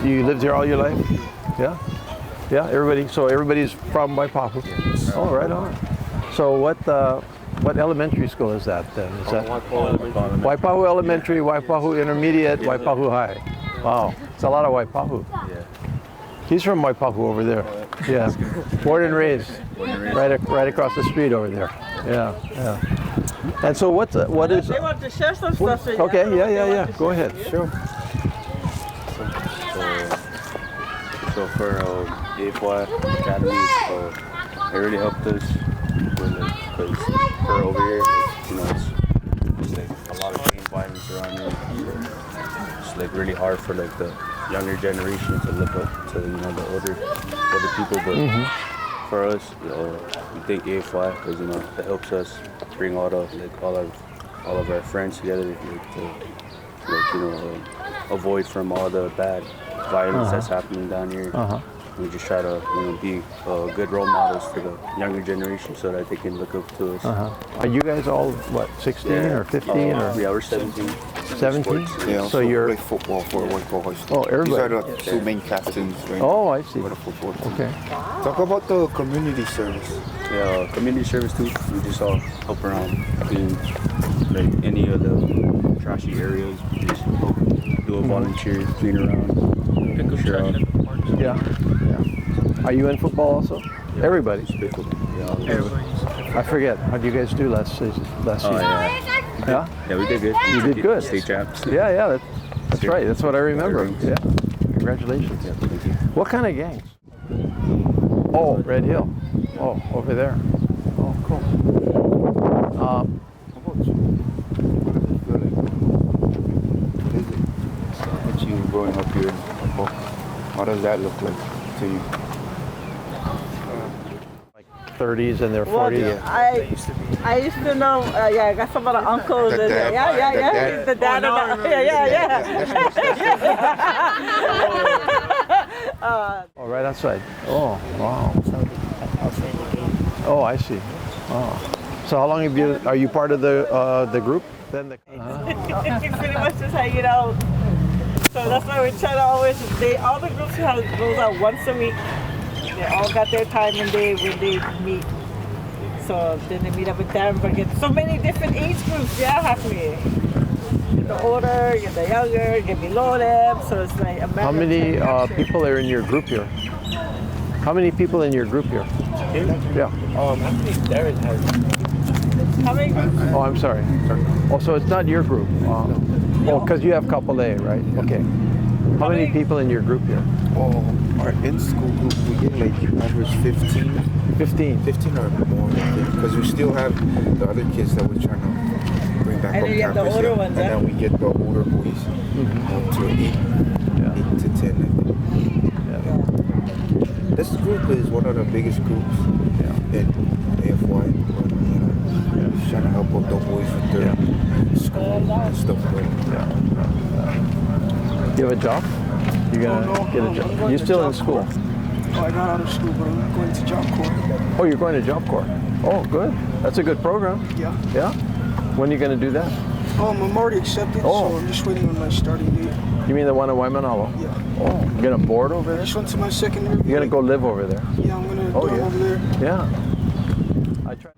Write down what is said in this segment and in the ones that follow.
You lived here all your life? Yeah? Yeah, so everybody's from Waipahu? Oh, right on. So what elementary school is that then? Is that Waipahu Elementary, Waipahu Intermediate, Waipahu High? Wow, it's a lot of Waipahu. Yeah. He's from Waipahu over there. Yeah, born and raised, right across the street over there. Yeah, yeah. And so what is? They want to share some stuff with you. Okay, yeah. Go ahead. Sure. So for AFY Academy, it really helped us because for over here, it's like a lot of gang violence around here. It's like really hard for like the younger generation to look up to the older people, but for us, we think AFY because it helps us bring all of our friends together to avoid from all the bad violence that's happening down here. We just try to be good role models to the younger generation so that they can look up to us. Are you guys all, 16 or 15? Yeah, we're 17. 17? Yeah, so you're play football for Waipahu High School. Oh, everybody. These are the two main captains. Right? Oh, I see. For the football team. Okay. Talk about the community service. Yeah, community service too. We just all help around clean like any of the trashy areas. We just help do a volunteer, clean around, pick up trash. Yeah. Are you in football also? Yeah. Everybody. Yeah, I forget. How did you guys do last season? Yeah? Yeah, we did good. You did good. State champs. Yeah. That's right. That's what I remember. Rooms. Yeah. Congratulations. Yeah, thank you. What kind of gangs? Oh, Red Hill. Oh, over there. Oh, cool. How about you? What does it feel like? What is it? With you growing up here in Waipahu, how does that look like to you? 30s and their 40s. Well, I used to know, I got some of the uncles. The dad. Yeah. The dad. Oh, right outside. Oh, wow. Oh, I see. Oh. So how long have you, are you part of the group? Then Pretty much just hanging out. So that's why we try to always, all the groups goes out once a week. They all got their time and day when they meet. So then they meet up in Danvers. Get so many different age groups, happening. Get the older, get the younger, get below them. So it's like a how many people are in your group here? How many people in your group here? Yeah. I think Darren has. How many groups? Oh, I'm sorry. Oh, so it's not your group. Oh, because you have couple A, right? Okay. How many people in your group here? Oh, our in-school group, we get like average 15. 15 or more, because we still have the other kids that we're trying to bring back And on then you have the campus. older Yeah. ones, And then we get the older boys up to 8 to 10. Yeah. This group is one of the biggest groups in AFY. Just trying to help out the boys with their school and stuff like that. You have a job? You're gonna get a job. You're still in school. Oh, I got out of school, but I'm going to Job Corps. Oh, you're going to Job Corps. Oh, good. That's a good program. Yeah. Yeah? When are you going to do that? I'm already accepted, Oh. so I'm just waiting on my starting date. You mean the one in Waimanalo? Yeah. Oh, you're going to board over I there? just went to my second interview. You're going to go live over there? Yeah, I'm going to Oh, go yeah. over there. Yeah. I tried.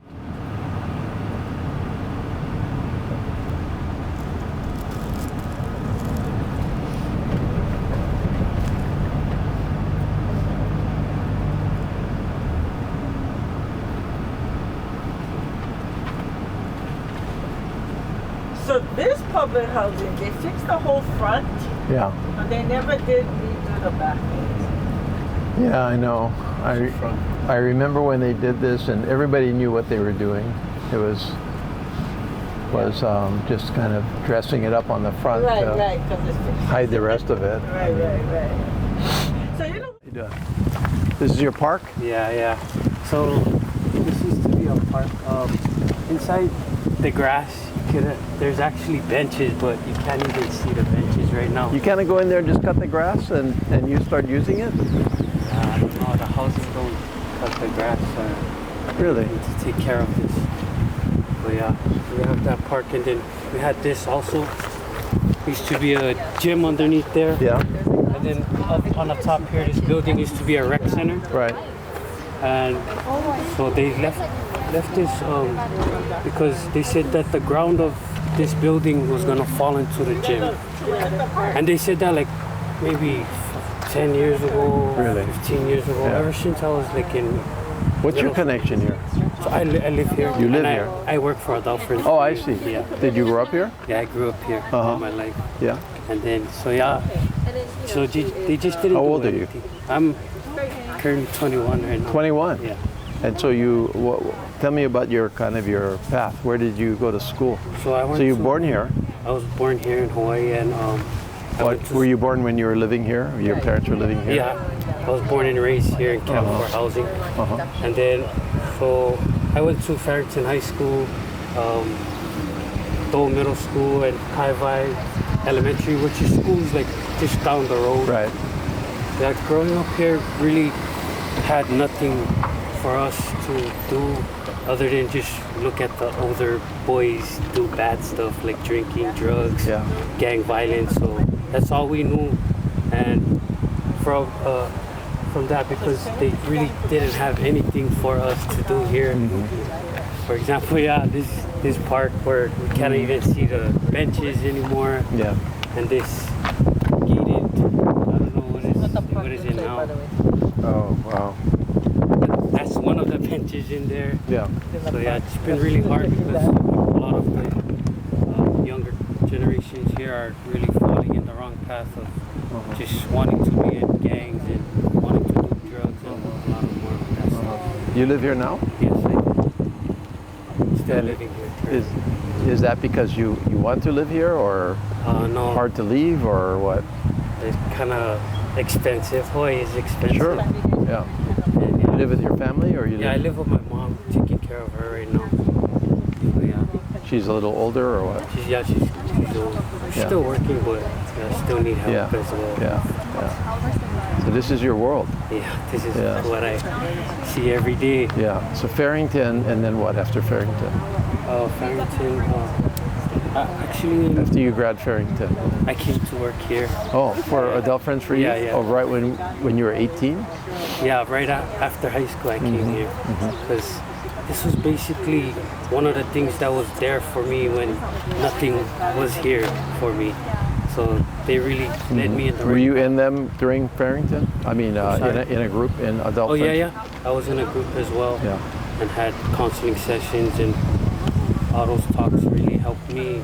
So this public housing, they fixed the whole front, Yeah. but they never did redo the back. Yeah, I know. I remember when they did this and everybody knew what they were doing. It was just kind of dressing it up on the front Right, to because it's fixed. hide the rest of it. Right. So you know. How you doing? This is your park? Yeah. So this used to be a park. Inside the grass, there's actually benches, but you can't even see the benches right now. You can't go in there and just cut the grass and you start using it? No, the houses don't cut the grass. Really? We need to take care of this. But yeah, we have that park, and then we had this also. Used to be a gym underneath there. Yeah. And then up on the top here, this building used to be a rec center. Right. And so they left this because they said that the ground of this building was gonna fall into the gym, and they said that like maybe 10 years ago, Really? 15 years ago. Yeah. Ever since I was like in, What's your connection here? so I live here. You live and here? I work for Adult Friends. Oh, I see. Yeah. Did you grow up here? Yeah, I grew up here all my life, Yeah. and then so yeah, so they just didn't. How do old are you? anything. I'm currently 21 right now. 21. Yeah. And so tell me about your path. Where did you go to school? So I went. So you were to- born here. I was born here in Hawaii, and I went to Were you born when you were living here? Your parents were living here? Yeah, I was born and raised here in Camp for housing. And then, so I went to Farrington High School, Dole Middle School, and Hawai Elementary, which is schools like just down the road. Right. Yeah, growing up here really had nothing for us to do other than just look at the older boys do bad stuff like drinking, drugs, Yeah. gang violence. So that's all we knew. And from that, because they really didn't have anything for us to do here. For example, this park where we can't even see the benches anymore, Yeah. and this gated, I don't know what is it now. Oh, wow. That's one of the benches in there. Yeah. So yeah, it's been really hard because a lot of the younger generations here are really falling in the wrong path of just wanting to be in gangs and wanting to do drugs and a lot of more of that stuff. You live here now? Yes, I do. Still And living here. Is that because you want to live here, or No, hard to leave, or what? it's kind of expensive. Hawaii is expensive. Sure. Yeah. And, You live with your family, or you yeah, I live? live with my mom, taking care of her right now. So, yeah. She's a little older, or what? She's old. She's Yeah. still working, but still need help Yeah. as well. Yeah. So this is your world. Yeah, this is Yeah. what I see every day. Yeah. So Farrington, and then what after Farrington? Farrington, actually, After you grad Farrington? I came to work here. Oh, for Adult Friends for You? Yeah, yeah. Oh, right when you were 18? Yeah, right after high school, I came here because this was basically one of the things that was there for me when nothing was here for me. So they really led me in the right. Were you in them during Farrington? I mean, sorry? in a group in Adult Oh yeah, Friends? yeah. I was in a group as well. Yeah. And had counseling sessions, and all those talks really helped me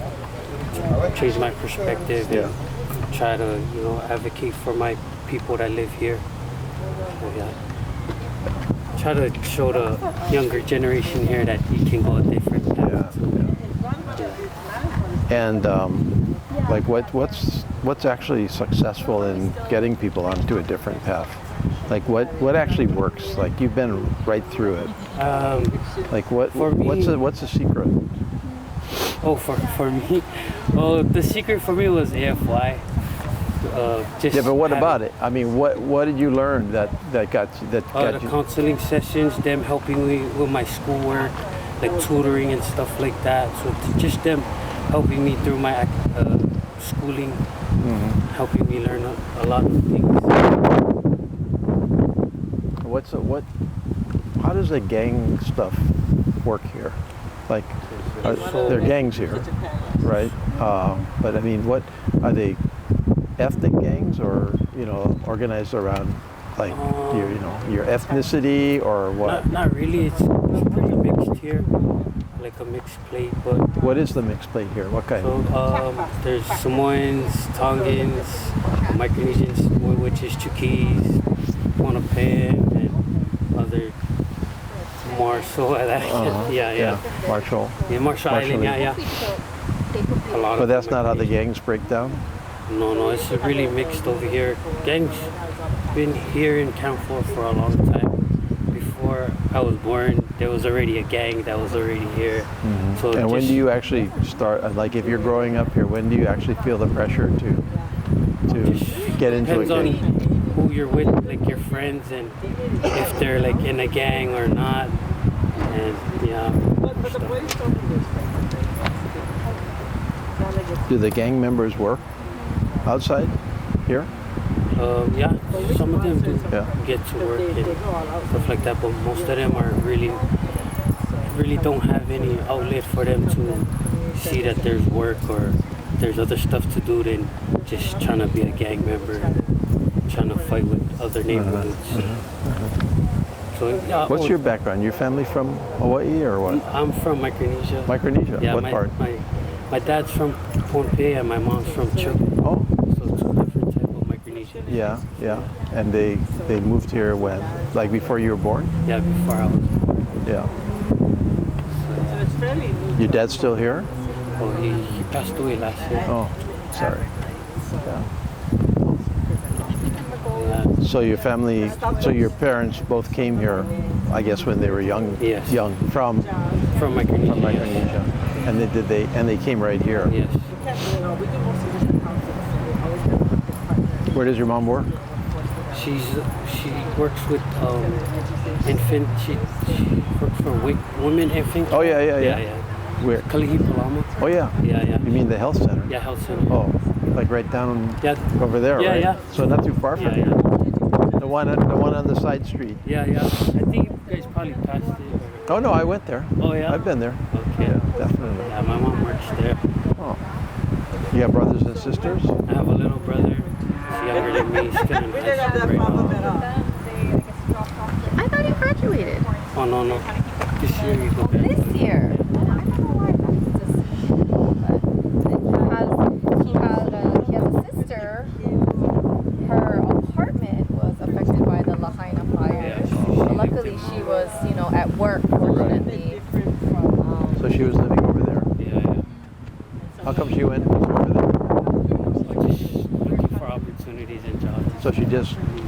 change my perspective Yeah. and try to, advocate for my people that live here. So, yeah. Try to show the younger generation here that you can go a different path. And like what's actually successful in getting people onto a different path? Like what actually works? Like you've been right through it. Like For me- what's the secret? Oh, for me, the secret for me was AFY. Just Yeah, but what having- about it? I mean, what did you learn that got The you? counseling sessions, them helping me with my schoolwork, like tutoring and stuff like that. So just them helping me through my schooling, helping me learn a lot of things. How does the gang stuff work here? Like, there are gangs here, right? But I mean, what are they? Ethnic gangs, or organized around like your ethnicity, or what? Not really. It's pretty mixed here, like a mixed plate. But What is the mixed plate here? What kind? so there's Samoans, Tongans, Micronesians, which is Chuukese, Pohnpeian, and other more so that yeah. Marshall. Yeah, Marshall Island, yeah. A lot But of that's not how the Micronesians. gangs break down. No, it's really mixed over here. Gangs been here in Camp 4 for a long time. Before I was born, there was already a gang that was already here. So And when just- do you actually start? Like, if you're growing up here, when do you actually feel the pressure to get into a depends on gang? who you're with, like your friends, and if they're like in a gang or not. And stuff. Do the gang members work outside here? Yeah, some of them do Yeah. get to work and stuff like that, but most of them are really don't have any outlet for them to see that there's work or there's other stuff to do than just trying to be a gang member, trying to fight with other neighborhoods. So yeah. What's your background? Your family from Hawaii or what? I'm from Micronesia. Micronesia? Yeah, What part? my dad's from Pohnpei and my mom's from Chuuk. Oh, So two different type of Micronesians. yeah, yeah. And they moved here when? Like before you were born? Yeah, before I was. Yeah. So it's fairly new. Your dad's still here? Oh, he passed away last year. Oh, sorry. Yeah. Yeah. So your family, so your parents both came here, I guess, when they were young. Yes. Young from From Micronesia. Micronesia, and they came right here. Yes. We can't do it all. We do most of different houses. We always have a different Where does your mom work? She works with infant. She works for women infant. Oh yeah, yeah, yeah. Yeah. Where? Kalihi Palama. Oh yeah. Yeah. You mean the health center? Yeah, health center. Oh, like right down Yeah. over there, Yeah, right? yeah. So not too far from Yeah, here. yeah. The one on the side street. Yeah. I think you guys probably passed it. Oh no, I went there. Oh yeah. I've been there. Okay. Yeah, definitely. Yeah, my mom works there. Oh. You have brothers and sisters? I have a little brother. He's younger than me. He's still in We didn't high have school that right problem now. at all. I thought you graduated Oh no. This year you go back. this year. I don't know why he has a sister. Her apartment was affected by the Lahaina fire. But luckily she was, at work, fortunately. Different from So she was living over there. Yeah. How come she went over there? Just looking for opportunities and jobs. So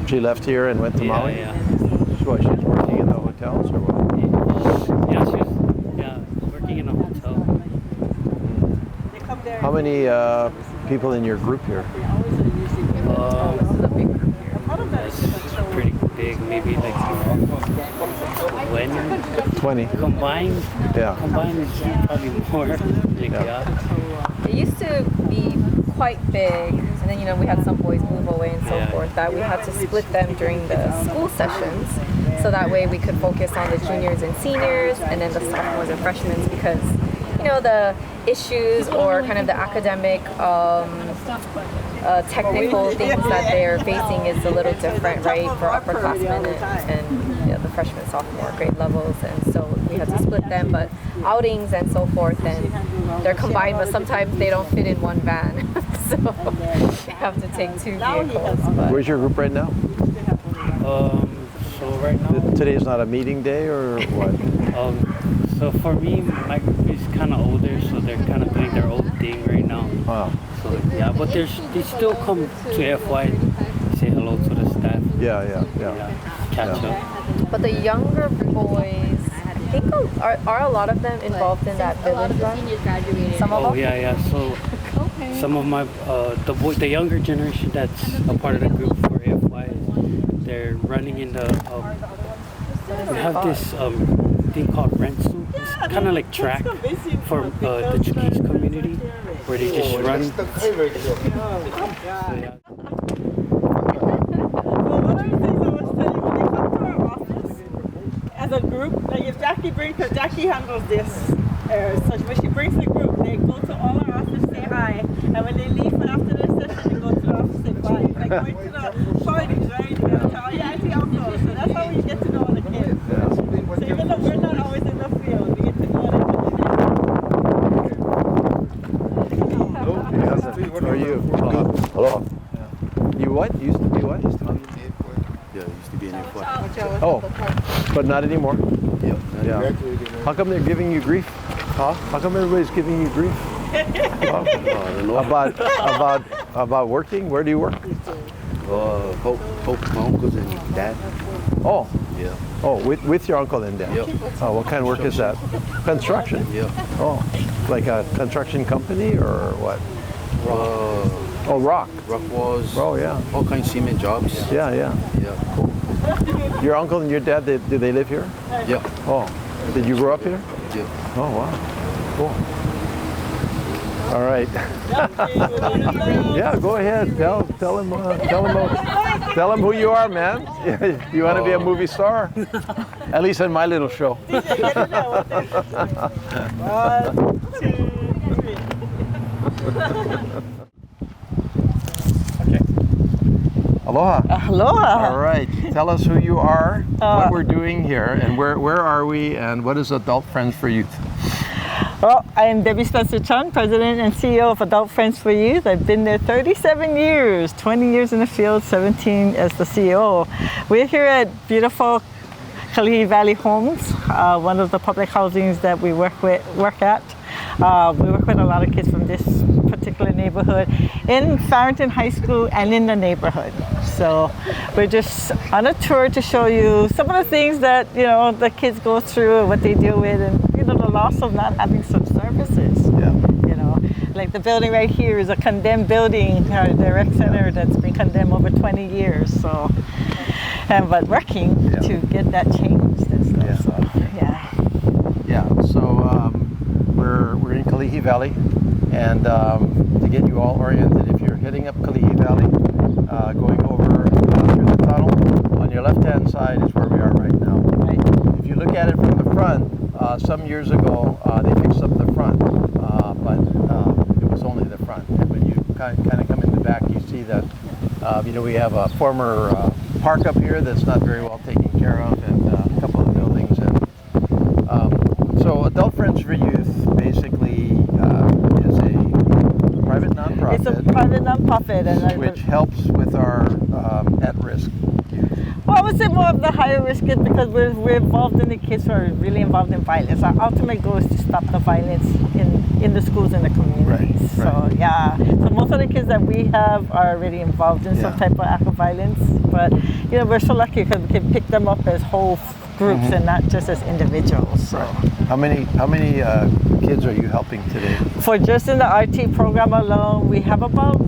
she left here and went to Maui? Yeah. So what, she's working in the hotels or what? Yeah, she was working in a hotel. they come there. How many people in your group here? That's pretty big, maybe like 20 20. combined. Yeah. Combined is probably more. Like, yeah. It used to be quite big, and then we had some boys move away and so Yeah. forth, that we had to split them during the school sessions, so that way we could focus on the juniors and seniors, and then the sophomores and freshmen, because the issues or kind of the academic technical things that they're facing is a little different, right, for upperclassmen and the freshman, sophomore grade levels, and so we had to split them, but outings and so forth, and they're combined, but sometimes they don't fit in one van, so we have to take two vehicles. But Where's your group right now? So right now, Today's not a meeting day or what? so for me, my group is kind of older, so they're kind of doing their own thing right now. Wow. So yeah, but they still come to FY, say hello to the staff, Yeah. catch up. But the younger boys, I think are a lot of them involved in that village run? Some of Oh them? yeah. So some of my the younger generation that's a part of the group for AFY, they're running in the. We have this thing called Rensu. It's kind of like track for the Chukis community, where they just run. So, yeah. Well, one of the things I was telling you, when they come to our office as a group, like if Jackie brings, because Jackie handles this, so when she brings the group, they go to all our office, say hi, and when they leave after their session, they go to the office, say bye. It's like going to the parties, right? You gotta tell your auntie uncle. So that's how we get to know the kids. So even though we're not always in the field, we get to know them. How are you? Hello. You what? Used to be what? Yeah, it used to be in FY. Oh, but not anymore. Yeah. Yeah. How come they're giving you grief? Huh? How come everybody's giving you grief? I don't know. About working? Where do you work? Hope my uncles and dad. Oh, Yeah. oh, with your uncle and dad. Yep. Oh, what kind of work is that? Construction. Yeah. Oh, like a construction company or what? Oh, rock. Rock walls. Oh, yeah. All kinds of cement jobs. Yeah. Yeah. Your uncle and your dad, do they live here? Yeah. Oh, did you grow up here? Yeah. Oh, wow. Cool. All right. Yeah, go ahead. Tell him. Tell them who you are, man. You want to be a movie star? At least in my little show. 1, 2, 3. Aloha. Aloha. All right. Tell us who you are, what we're doing here, and where are we, and what is Adult Friends for Youth? Well, I am Debbie Spencer-Chung, President and CEO of Adult Friends for Youth. I've been there 37 years, 20 years in the field, 17 as the CEO. We're here at beautiful Kalihi Valley Homes, one of the public housings that we work at. We work with a lot of kids from this particular neighborhood in Farrington High School and in the neighborhood. So we're just on a tour to show you some of the things that, you know, the kids go through, what they deal with, and, you know, the loss of not having some services. Yeah. You know, like the building right here is a condemned building, the rec center that's been condemned over 20 years. So, but working to get that changed and stuff. Yeah. So, yeah. Yeah. So we're in Kalihi Valley, and to get you all oriented, if you're heading up Kalihi Valley, going over through the tunnel, on your left-hand side is where we are right now. Right. If you look at it from the front, some years ago they fixed up the front, but it was only the front. And when you kind of come in the back, you see that you know, we have a former park up here that's not very well taken care of, and a couple of buildings. And so Adult Friends for Youth basically is a private nonprofit. It's a private nonprofit, and which helps with our at-risk youth. well, I would say more of the higher risk kids, because we're involved in the kids who are really involved in violence. Our ultimate goal is to stop the violence in the schools and the communities. Right, So right. yeah, so most of the kids that we have are already involved in some type of act of violence. But you know, we're so lucky because we can pick them up as whole groups and not just as individuals. So. How many kids are you helping today? For just in the RT program alone, we have about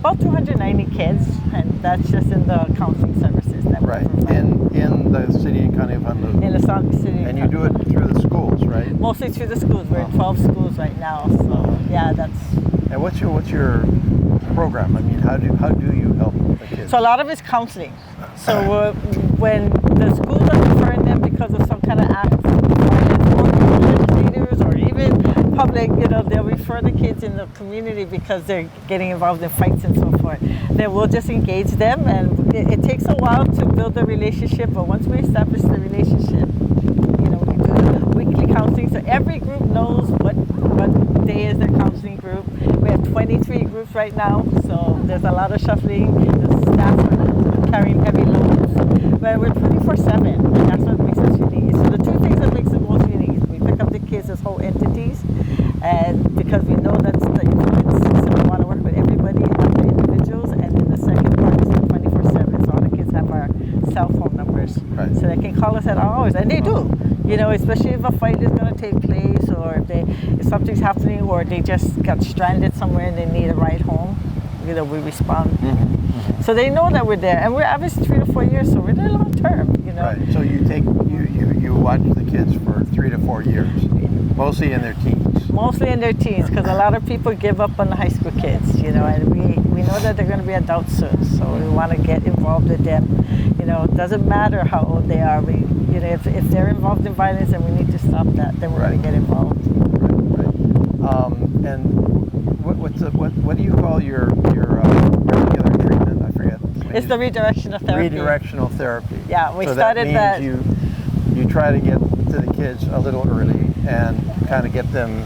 290 kids, and that's just in the counseling services that we provide. In the city and county of Honolulu. In the city. And you do it through the schools, right? Mostly through the schools. We're in 12 schools right now, so yeah, that's. And what's your program? I mean, how do you help the kids? So a lot of it's counseling. So when the schools are referring them because of some kind of act of violence, or legislators, or even public, you know, they'll refer the kids in the community because they're getting involved in fights and so forth. Then we'll just engage them, and it takes a while to build the relationship, but once we establish the relationship, you know, we do weekly counseling, so every group knows what day is their counseling group. We have 23 groups right now, so there's a lot of shuffling. The staff are carrying heavy loads, but we're 24/7, and that's what makes us unique. So the two things that makes us most unique is we pick up the kids as whole entities, and because we know that's the influence, so we want to work with everybody, not the individuals. And then the second part is the 24/7, so all the kids have our cell phone numbers, Right. so they can call us at all hours, and they do. You know, especially if a fight is going to take place, or if something's happening, or they just got stranded somewhere and they need a ride home, you know, we respond. So they know that we're there, and we're average 3 to 4 years, so we're there long term. You know. Right. So you watch the kids for 3 to 4 years, mostly in their teens. Mostly in their teens, because a lot of people give up on the high school kids, you know, and we know that they're going to be adults soon, so we want to get involved with them. You know, it doesn't matter how old they are. You know, if they're involved in violence and we need to stop that, then we're going to get involved. Right. And what do you call your regular treatment? I forget. It's the redirectional therapy. Redirectional therapy. Yeah, we so started that. Means you try to get to the kids a little early and kind of get them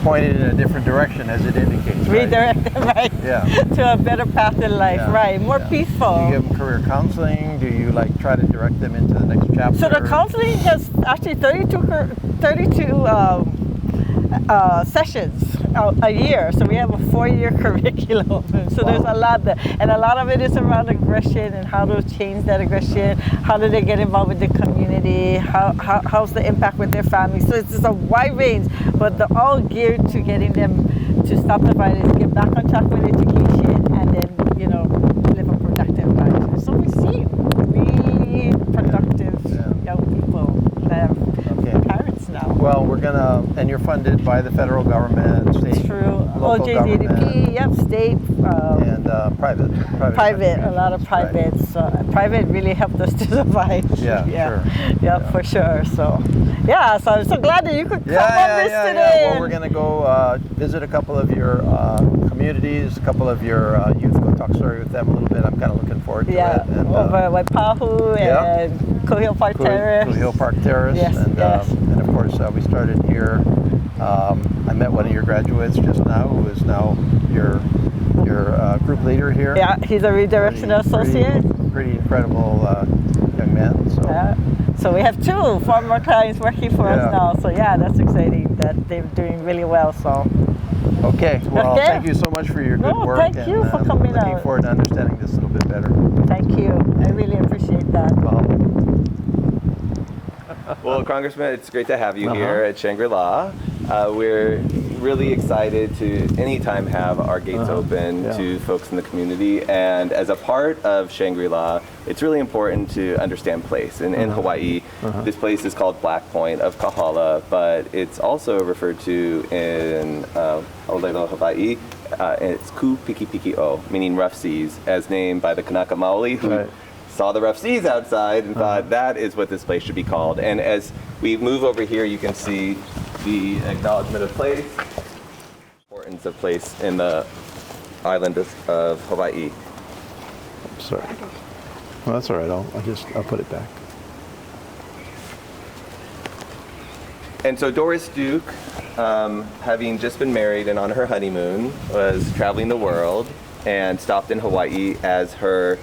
pointed in a different direction, as it indicates. Redirect them, right? Yeah. To a better path in life, Yeah. More Yeah. peaceful. Do you give them career counseling? Do you try to direct them into the next chapter? So the counseling has actually 32 sessions a year. So we have a 4-year curriculum. So there's a lot there. And a lot of it is around aggression and how to change that aggression. How do they get involved with the community? How's the impact with their family? So it's just a wide range, but they're all geared to getting them to stop the violence, get back on track with education, and then, you know, live a productive life. So we see really productive young people that have parents now. Well, we're gonna, and you're funded by the federal government, state, Through local government, OJDP, yep, state, and private. private, a lot of private. So private really helped us to survive. Yeah, sure. Yeah, Yeah. for sure. So, yeah, so I'm so glad that you could come on this today. Well, and- we're gonna go visit a couple of your communities, a couple of your youth. Go talk story with them a little bit. I'm kind of looking forward to Yeah, it. And, over Waipahu yeah. and Cohill Park Terrace. Cohill Park Terrace. Yes, and, yes. And of course, we started here. I met one of your graduates just now, who is now your group leader here. Yeah, he's a redirection associate. Pretty incredible young man. So. Yeah. So we have 2 former clients working for us now. So yeah, that's exciting that they're doing really well. So Okay. Well, Okay. thank you so much for your good No, work. thank you for coming looking out. forward to understanding this a little bit better. thank you. I really appreciate that. Well, Congressman, it's great to have you Uh-huh. here at Shangri-La. We're really excited to anytime have our gates open Yeah. to folks in the community. And as a part of Shangri-La, it's really important to understand place. And in Hawaii, this place is called Black Point of Kahala, but it's also referred to in Ōlelo, Hawaii. And it's Ku Piki Piki O, meaning rough seas, as named by the Kanaka Maoli, who saw the rough seas outside and thought that is what this place should be called. And as we move over here, you can see the acknowledgement of place, importance of place in the island of Hawaii. Sorry. Well, that's all right. I'll put it back. And so Doris Duke, having just been married and on her honeymoon, was traveling the world and stopped in Hawaii as her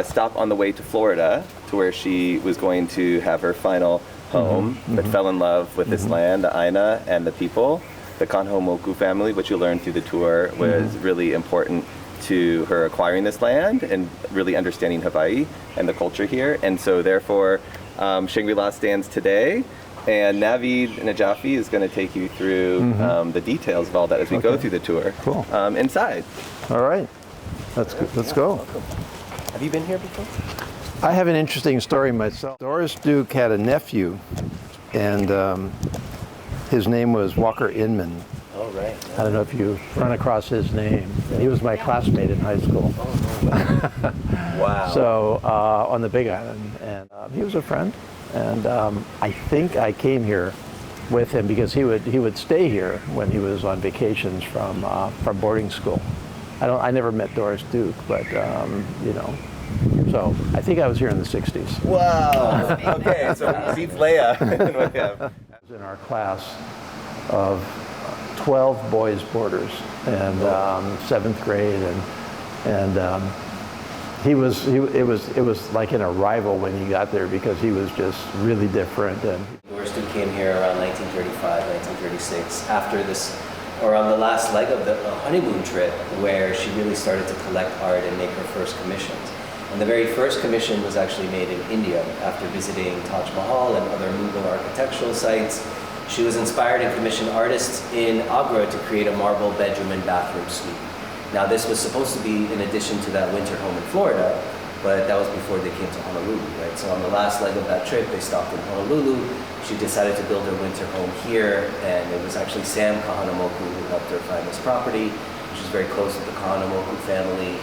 stop on the way to Florida, to where she was going to have her final home, but fell in love with this land, the Aina, and the people. The Kanhomoku family, which you learned through the tour, was really important to her acquiring this land and really understanding Hawaii and the culture here. And so therefore, Shangri-La stands today. And Navid Najafi is going to take you through the details of all that as we go through the tour. Cool. Inside. All right. Let's go. Have you been here before? I have an interesting story myself. Doris Duke had a nephew, and his name was Walker Inman. Oh, right. I don't know if you've run across his name. He was my classmate in high school. Wow. So on the Big Island, and he was a friend. And I think I came here with him because he would stay here when he was on vacations from boarding school. I never met Doris Duke, but you know. So I think I was here in the 60s. Wow. Okay, so beats Leia. I was in our class of 12 boys boarders, and 7th grade, and it was like an arrival when he got there because he was just really different. And Doris Duke came here around 1935, 1936, after this, or on the last leg of the honeymoon trip, where she really started to collect art and make her first commissions. And the very first commission was actually made in India after visiting Taj Mahal and other Mughal architectural sites. She was inspired and commissioned artists in Agra to create a marble bedroom and bathroom suite. Now this was supposed to be in addition to that winter home in Florida, but that was before they came to Honolulu, right? So on the last leg of that trip, they stopped in Honolulu. She decided to build her winter home here, and it was actually Sam Kahanamoku who helped her find this property, which is very close to the Kahanamoku family,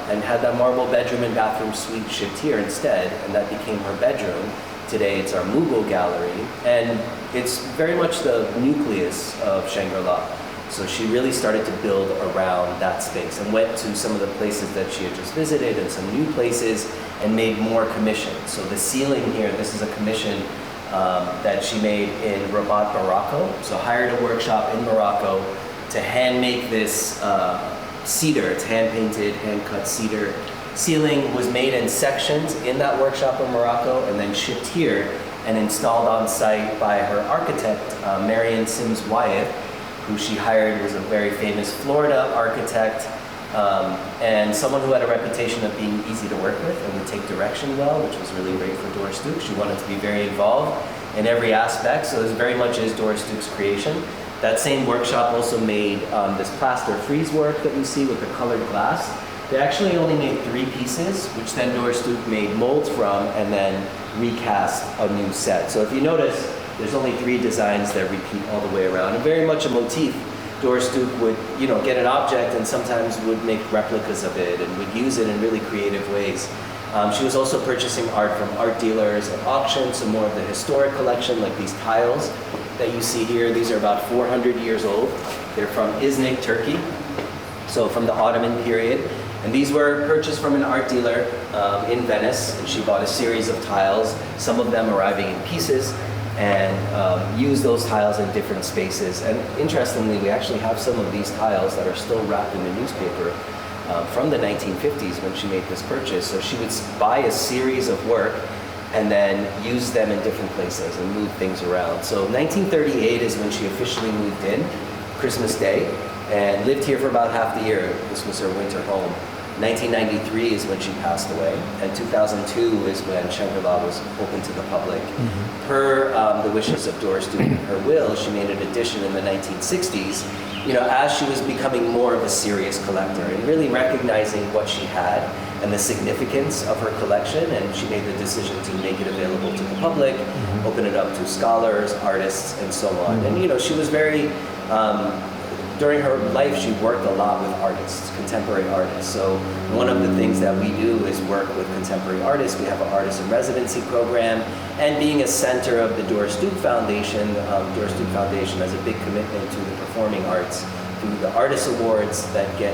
and had that marble bedroom and bathroom suite shipped here instead, and that became her bedroom. Today it's our Mughal gallery, and it's very much the nucleus of Shangri-La. So she really started to build around that space and went to some of the places that she had just visited and some new places and made more commissions. So the ceiling here, this is a commission that she made in Rabat, Morocco. So hired a workshop in Morocco to hand make this cedar. It's hand-painted, hand-cut cedar. Ceiling was made in sections in that workshop in Morocco and then shipped here and installed on site by her architect, Marion Sims Wyeth, who she hired was a very famous Florida architect and someone who had a reputation of being easy to work with and would take direction well, which was really great for Doris Duke. She wanted to be very involved in every aspect, so this very much is Doris Duke's creation. That same workshop also made this plaster frieze work that you see with the colored glass. They actually only made 3 pieces, which then Doris Duke made molds from and then recast a new set. So if you notice, There's only 3 designs that repeat all the way around, and very much a motif. Doris Duke would, get an object and sometimes would make replicas of it and would use it in really creative ways. She was also purchasing art from art dealers at auctions, some more of the historic collection, like these tiles that you see here. These are about 400 years old. They're from Iznik, Turkey, so from the Ottoman period. And these were purchased from an art dealer in Venice, and she bought a series of tiles, some of them arriving in pieces, and used those tiles in different spaces. And interestingly, we actually have some of these tiles that are still wrapped in the newspaper from the 1950s when she made this purchase. So she would buy a series of work and then use them in different places and move things around. So 1938 is when she officially moved in, Christmas Day, and lived here for about half the year. This was her winter home. 1993 is when she passed away, and 2002 is when Shangri-La was open to the public. Per the wishes of Doris Duke in her will, she made an addition in the 1960s, as she was becoming more of a serious collector and really recognizing what she had and the significance of her collection, and she made the decision to make it available to the public, open it up to scholars, artists, and so on. And she was very during her life, she worked a lot with artists, contemporary artists. So one of the things that we do is work with contemporary artists. We have an artist in residency program, and being a center of the Doris Duke Foundation, Doris Duke Foundation has a big commitment to the performing arts through the Artist Awards that get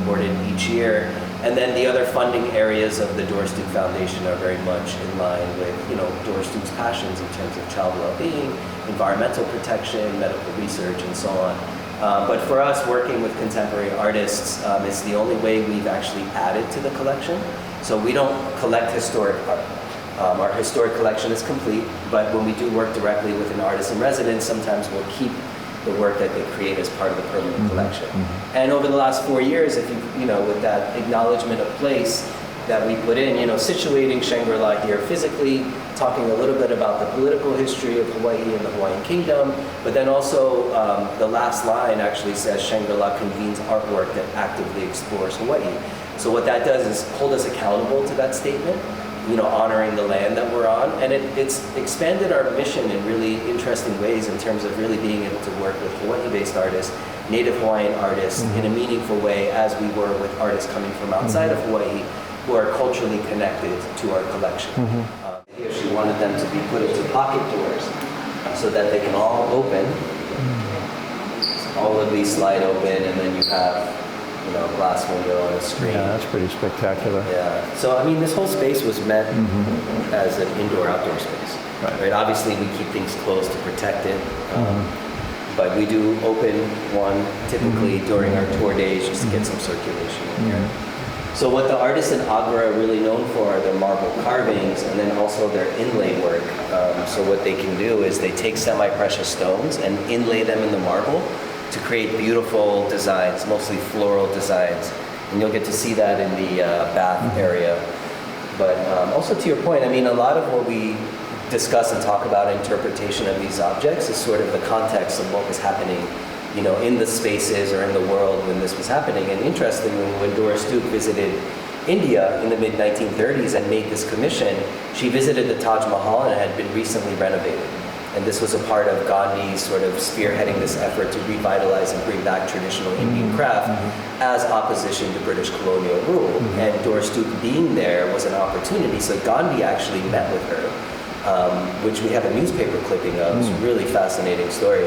awarded each year. And then the other funding areas of the Doris Duke Foundation are very much in line with Doris Duke's passions in terms of child well-being, environmental protection, medical research, and so on. But for us, working with contemporary artists is the only way we've actually added to the collection. So we don't collect historic art. Our historic collection is complete, but when we do work directly with an artist in residence, sometimes we'll keep the work that they create as part of the permanent collection. And over the last 4 years, if with that acknowledgement of place that we put in, situating Shangri-La here physically, talking a little bit about the political history of Hawaii and the Hawaiian Kingdom, but then also the last line actually says Shangri-La convenes artwork that actively explores Hawaii. So what that does is hold us accountable to that statement, honoring the land that we're on, and it's expanded our mission in really interesting ways in terms of really being able to work with Hawaii-based artists, Native Hawaiian artists in a meaningful way, as we were with artists coming from outside of Hawaii who are culturally connected to our collection. She wanted them to be put into pocket doors so that they can all open. All of these slide open, and then you have a glass window and a screen. Yeah, that's pretty spectacular. Yeah. So I mean, this whole space was meant as an indoor-outdoor space. Right. Obviously, we keep things closed to protect it. But we do open one typically during our tour days just to get some circulation in here. So what the artists in Agra are really known for are their marble carvings and then also their inlay work. So what they can do is they take semi-precious stones and inlay them in the marble to create beautiful designs, mostly floral designs. And you'll get to see that in the bath area. But also to your point, I mean, a lot of what we discuss and talk about interpretation of these objects is sort of the context of what was happening in the spaces or in the world when this was happening. And interestingly, when Doris Duke visited India in the mid-1930s and made this commission, she visited the Taj Mahal and it had been recently renovated. And this was a part of Gandhi's sort of spearheading this effort to revitalize and bring back traditional Indian craft as opposition to British colonial rule. And Doris Duke being there was an opportunity. So Gandhi actually met with her, which we have a newspaper clipping of. It's a really fascinating story.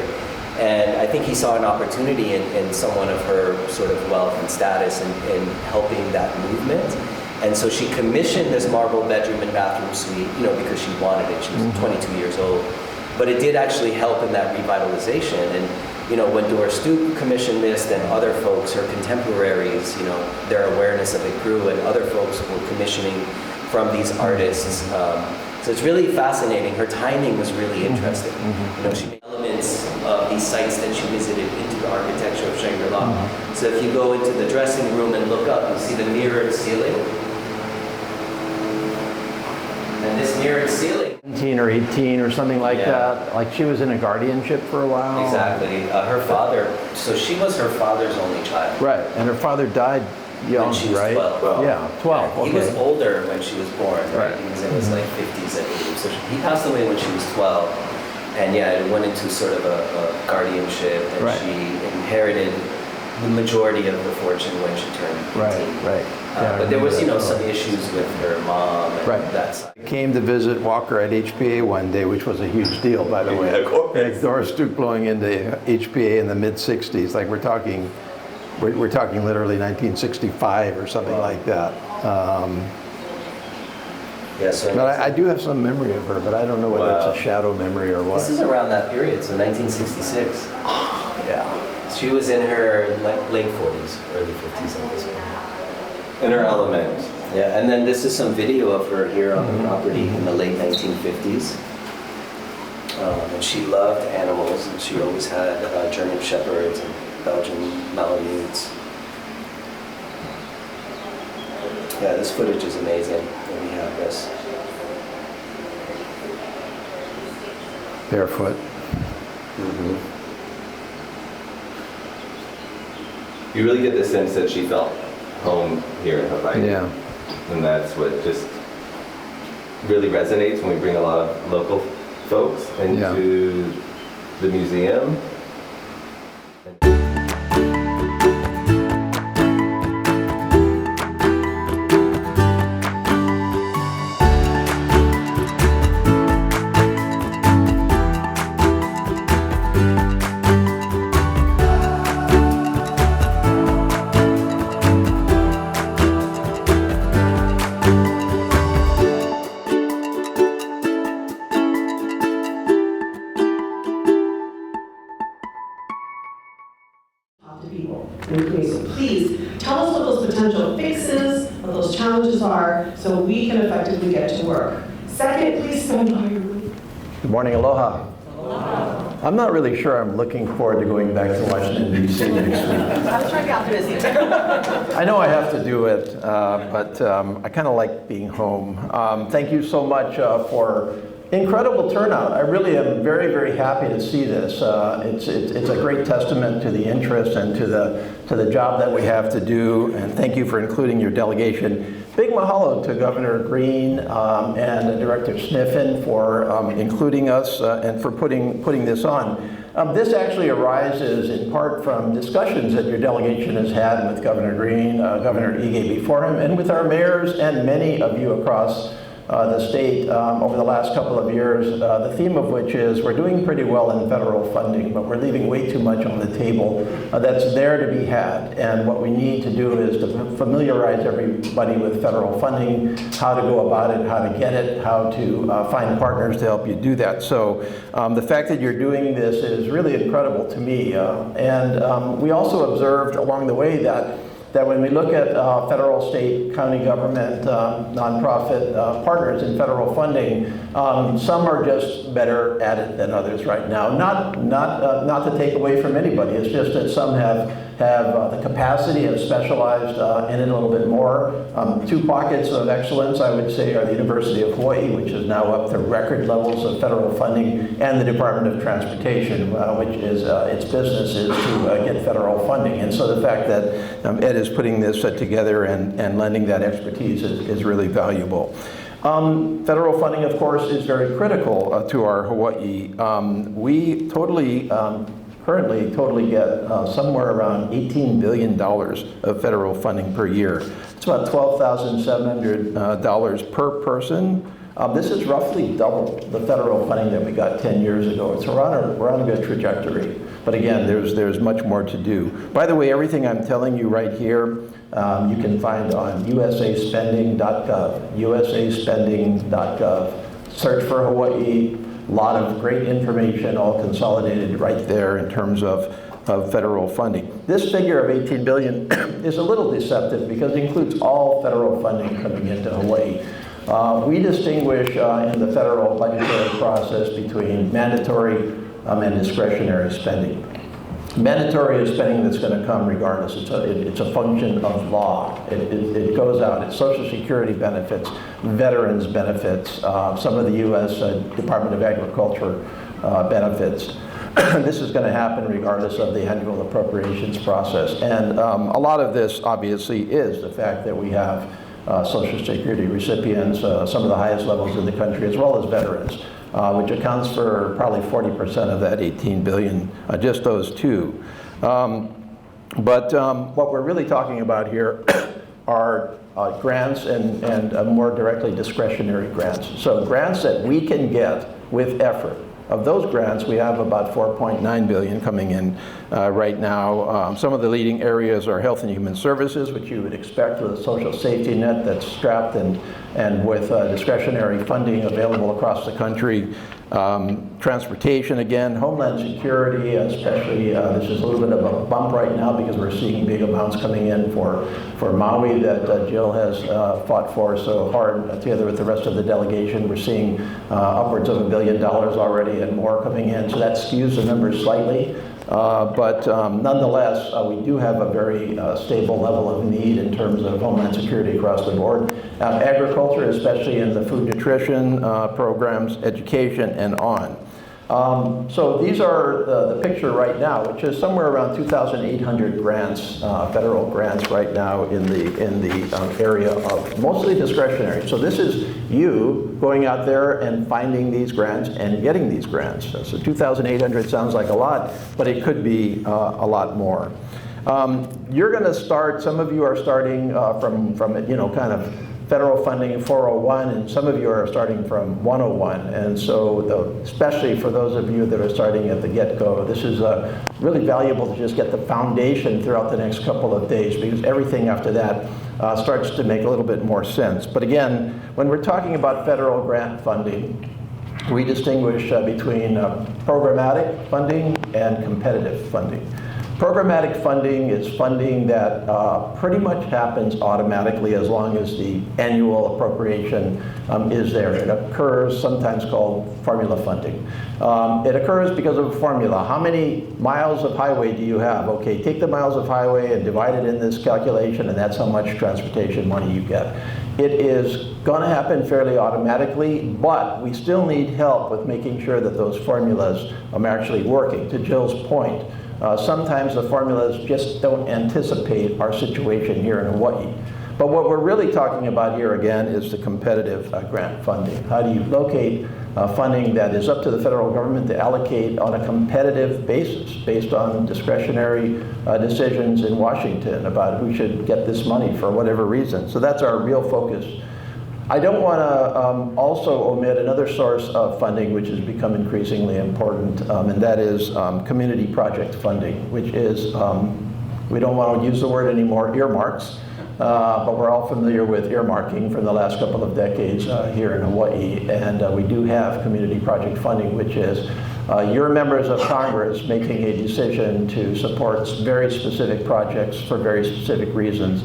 And I think he saw an opportunity in someone of her sort of wealth and status in helping that movement. And so she commissioned this marble bedroom and bathroom suite, because she wanted it. She was 22 years old. But it did actually help in that revitalization. And, when Doris Duke commissioned this, then other folks, her contemporaries, their awareness of it grew, and other folks were commissioning from these artists. So it's really fascinating. Her timing was really interesting. She made elements of these sites that she visited into the architecture of Shangri-La. So if you go into the dressing room and look up, you see the mirrored ceiling. And this mirrored ceiling. 17 or 18 or something like that. Like she was in a guardianship for a while. Exactly. Her father, so she was her father's only child. Right, and her father died young, when she was right? 12. Yeah, 12. Yeah, he was older when she was born. Right. He was in his 50s, I believe. So he passed away when she was 12. And yeah, it went into sort of a guardianship, and Right. she inherited the majority of the fortune when she turned 18. Right. Yeah, But there was, I remember some that. issues with her mom and Right. that side. Came to visit Walker at HPA one day, which was a huge deal, by the way. Yeah, of course. Like Doris Duke blowing into HPA in the mid-60s. Like we're talking literally 1965 or something like that. Yeah, so But I do have some memory of her, but I don't know whether Wow. it's a shadow memory or what. this is around that period, so 1966. Yeah. She was in her late 40s, early 50s at this point. In her element. Yeah, and then this is some video of her here on the property in the late 1950s. And she loved animals, and she always had German Shepherds and Belgian Malamutes. Yeah, this footage is amazing that we have this. Barefoot. You really get the sense that she felt home here in Hawaii. Yeah. And that's what just really resonates when we bring a lot of local folks into the museum. To people in community. So please tell us what those potential fixes, what those challenges are, so we can effectively get to work. Second, please stand by your room. Good morning, aloha. I'm not really sure I'm looking forward to going back to Washington, D.C. next week. I was trying to be optimistic. I know I have to do it, but I kind of like being home. Thank you so much for incredible turnout. I really am very, very happy to see this. It's a great testament to the interest and to the job that we have to do. And thank you for including your delegation. Big mahalo to Governor Green and Director Sniffen for including us and for putting this on. This actually arises in part from discussions that your delegation has had with Governor Green, Governor Ige before him, and with our mayors and many of you across the state over the last couple of years, the theme of which is we're doing pretty well in federal funding, but we're leaving way too much on the table that's there to be had. And what we need to do is to familiarize everybody with federal funding, how to go about it, how to get it, how to find partners to help you do that. So the fact that you're doing this is really incredible to me. And we also observed along the way that when we look at federal, state, county government, nonprofit partners in federal funding, some are just better at it than others right now. Not to take away from anybody. It's just that some have the capacity, have specialized in it a little bit more. Two pockets of excellence, I would say, are the University of Hawaii, which is now up to record levels of federal funding, and the Department of Transportation, which is its business is to get federal funding. And so the fact that Ed is putting this together and lending that expertise is really valuable. Federal funding, of course, is very critical to our Hawaii. We currently totally get somewhere around $18 billion of federal funding per year. It's about $12,700 per person. This is roughly double the federal funding that we got 10 years ago. So we're on a good trajectory. But again, there's much more to do. By the way, everything I'm telling you right here, you can find on usaspending.gov, usaspending.gov. Search for Hawaii. A lot of great information, all consolidated right there in terms of federal funding. This figure of $18 billion is a little deceptive because it includes all federal funding coming into Hawaii. We distinguish in the federal budgetary process between mandatory and discretionary spending. Mandatory is spending that's going to come regardless. It's a function of law. It goes out. It's Social Security benefits, veterans benefits, some of the U.S. Department of Agriculture benefits. This is going to happen regardless of the annual appropriations process. And a lot of this, obviously, is the fact that we have Social Security recipients, some of the highest levels in the country, as well as veterans, which accounts for probably 40% of that 18 billion, just those two. But what we're really talking about here are grants and more directly discretionary grants. So grants that we can get with effort. Of those grants, we have about 4.9 billion coming in right now. Some of the leading areas are health and human services, which you would expect with a social safety net that's strapped and with discretionary funding available across the country. Transportation, again, homeland security, especially, this is a little bit of a bump right now because we're seeing big amounts coming in for Maui that Jill has fought for so hard together with the rest of the delegation. We're seeing upwards of $1 billion already and more coming in, so that skews the numbers slightly. But nonetheless, we do have a very stable level of need in terms of homeland security across the board. Agriculture, especially in the food nutrition programs, education, and on. So these are the picture right now, which is somewhere around 2,800 grants, federal grants right now in the area of mostly discretionary. So this is you going out there and finding these grants and getting these grants. So 2,800 sounds like a lot, but it could be a lot more. You're going to start, some of you are starting from kind of federal funding 401, and some of you are starting from 101. And so especially for those of you that are starting at the get-go, this is really valuable to just get the foundation throughout the next couple of days, because everything after that starts to make a little bit more sense. But again, when we're talking about federal grant funding, we distinguish between programmatic funding and competitive funding. Programmatic funding is funding that pretty much happens automatically as long as the annual appropriation is there. It occurs, sometimes called formula funding. It occurs because of a formula. How many miles of highway do you have? Okay, take the miles of highway and divide it in this calculation, and that's how much transportation money you get. It is going to happen fairly automatically, but we still need help with making sure that those formulas are actually working. To Jill's point, sometimes the formulas just don't anticipate our situation here in Hawaii. But what we're really talking about here again is the competitive grant funding. How do you locate funding that is up to the federal government to allocate on a competitive basis based on discretionary decisions in Washington about who should get this money for whatever reason. So that's our real focus. I don't want to also omit another source of funding which has become increasingly important, and that is community project funding, which is, we don't want to use the word anymore, earmarks, but we're all familiar with earmarking from the last couple of decades here in Hawaii, and we do have community project funding, which is your members of Congress making a decision to support very specific projects for very specific reasons.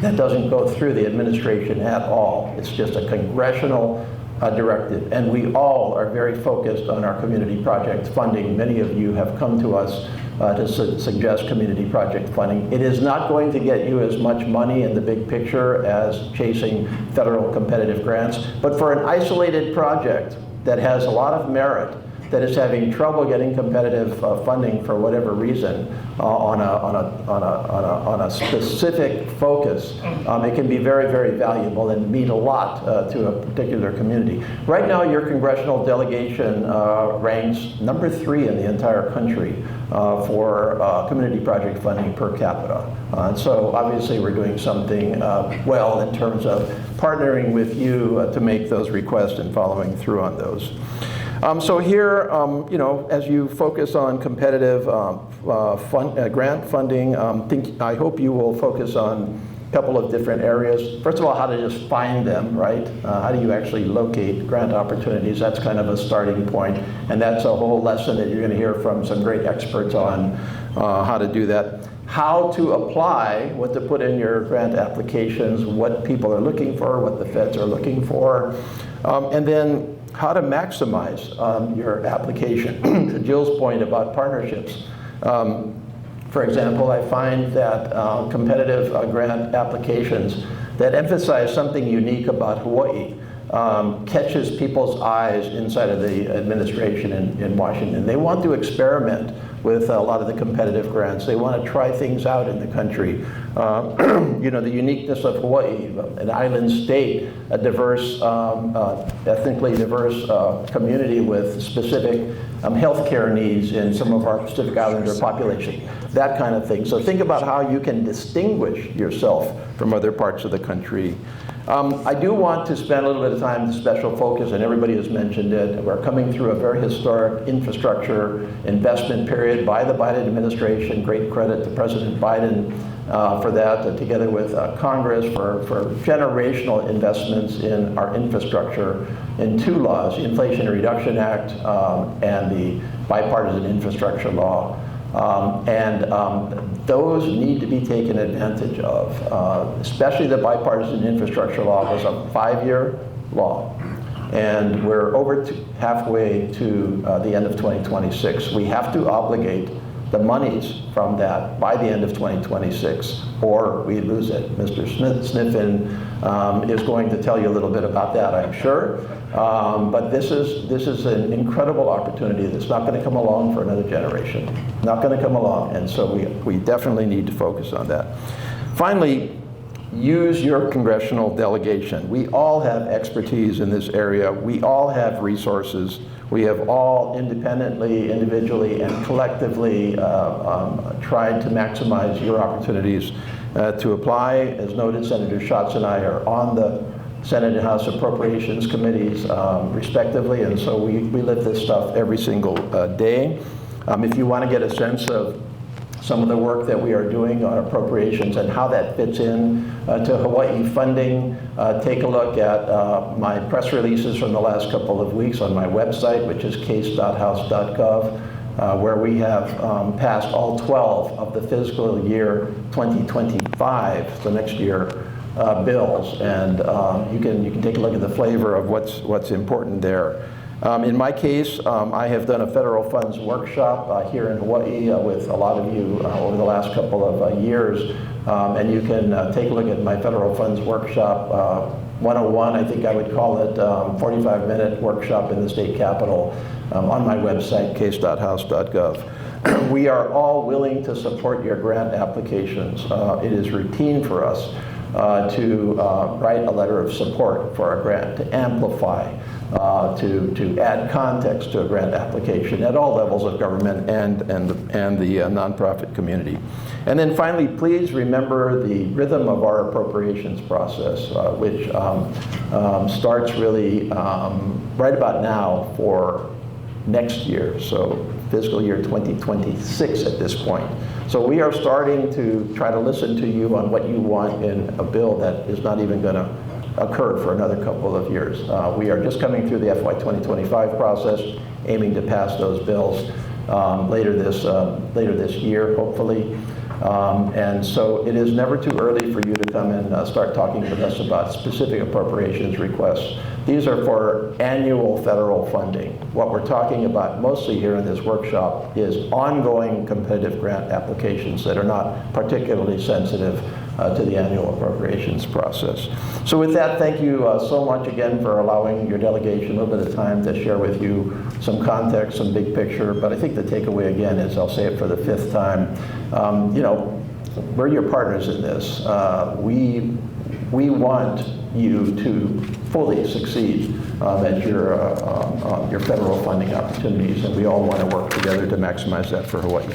That doesn't go through the administration at all. It's just a congressional directive. And we all are very focused on our community project funding. Many of you have come to us to suggest community project funding. It is not going to get you as much money in the big picture as chasing federal competitive grants. But for an isolated project that has a lot of merit, that is having trouble getting competitive funding for whatever reason on a specific focus, it can be very, very valuable and mean a lot to a particular community. Right now, your congressional delegation ranks number 3 in the entire country for community project funding per capita. So obviously, we're doing something well in terms of partnering with you to make those requests and following through on those. So here, as you focus on competitive grant funding, I hope you will focus on a couple of different areas. First of all, how to just find them, right? How do you actually locate grant opportunities? That's kind of a starting point, and that's a whole lesson that you're going to hear from some great experts on how to do that. How to apply, what to put in your grant applications, what people are looking for, what the feds are looking for, and then how to maximize your application. To Jill's point about partnerships. For example, I find that competitive grant applications that emphasize something unique about Hawaii catches people's eyes inside of the administration in Washington. They want to experiment with a lot of the competitive grants. They want to try things out in the country. You know, the uniqueness of Hawaii, an island state, a diverse, ethnically diverse community with specific healthcare needs in some of our Pacific Islander population, that kind of thing. So think about how you can distinguish yourself from other parts of the country. I do want to spend a little bit of time with special focus, and everybody has mentioned it. We're coming through a very historic infrastructure investment period by the Biden administration. Great credit to President Biden for that, together with Congress for generational investments in our infrastructure in two laws, the Inflation Reduction Act and the Bipartisan Infrastructure Law. Those need to be taken advantage of, especially the Bipartisan Infrastructure Law was a 5-year law. And we're over halfway to the end of 2026. We have to obligate the monies from that by the end of 2026, or we lose it. Mr. Sniffen is going to tell you a little bit about that, I'm sure. But this is an incredible opportunity that's not going to come along for another generation. Not going to come along, and so we definitely need to focus on that. Finally, use your congressional delegation. We all have expertise in this area. We all have resources. We have all independently, individually, and collectively tried to maximize your opportunities to apply. As noted, Senator Schatz and I are on the Senate and House Appropriations Committees, respectively, and so we live this stuff every single day. If you want to get a sense of some of the work that we are doing on appropriations and how that fits in to Hawaii funding, take a look at my press releases from the last couple of weeks on my website, which is case.house.gov, where we have passed all 12 of the fiscal year 2025, so next year, bills, and you can take a look at the flavor of what's important there. In my case, I have done a federal funds workshop here in Hawaii with a lot of you over the last couple of years, and you can take a look at my federal funds workshop 101, I think I would call it, 45-minute workshop in the state capitol on my website, case.house.gov. We are all willing to support your grant applications. It is routine for us to write a letter of support for a grant, to amplify, to add context to a grant application at all levels of government and the nonprofit community. And then finally, please remember the rhythm of our appropriations process, which starts really right about now for next year, so fiscal year 2026 at this point. So we are starting to try to listen to you on what you want in a bill that is not even going to occur for another couple of years. We are just coming through the FY 2025 process, aiming to pass those bills later this year, hopefully. And so it is never too early for you to come and start talking with us about specific appropriations requests. These are for annual federal funding. What we're talking about mostly here in this workshop is ongoing competitive grant applications that are not particularly sensitive to the annual appropriations process. So with that, thank you so much again for allowing your delegation a little bit of time to share with you some context, some big picture. But I think the takeaway again is, I'll say it for the 5th time, you know, we're your partners in this. We want you to fully succeed at your federal funding opportunities, and we all want to work together to maximize that for Hawaii.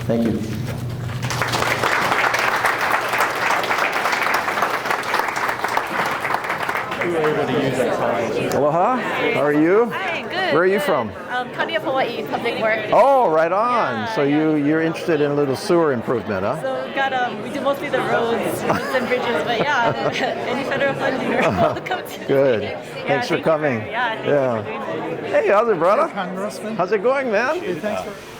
Thank you. Aloha, how are you? Hi, good. Where are you from? County of Hawaii, Public Works. Oh, right on. So you're interested in a little sewer improvement, huh? So we do mostly the roads and bridges, but yeah, any federal funding we're welcome to. Good. Yeah, Thanks for coming. Thanks for doing it. Hey, how's it, brother? Congressman. How's it going, man?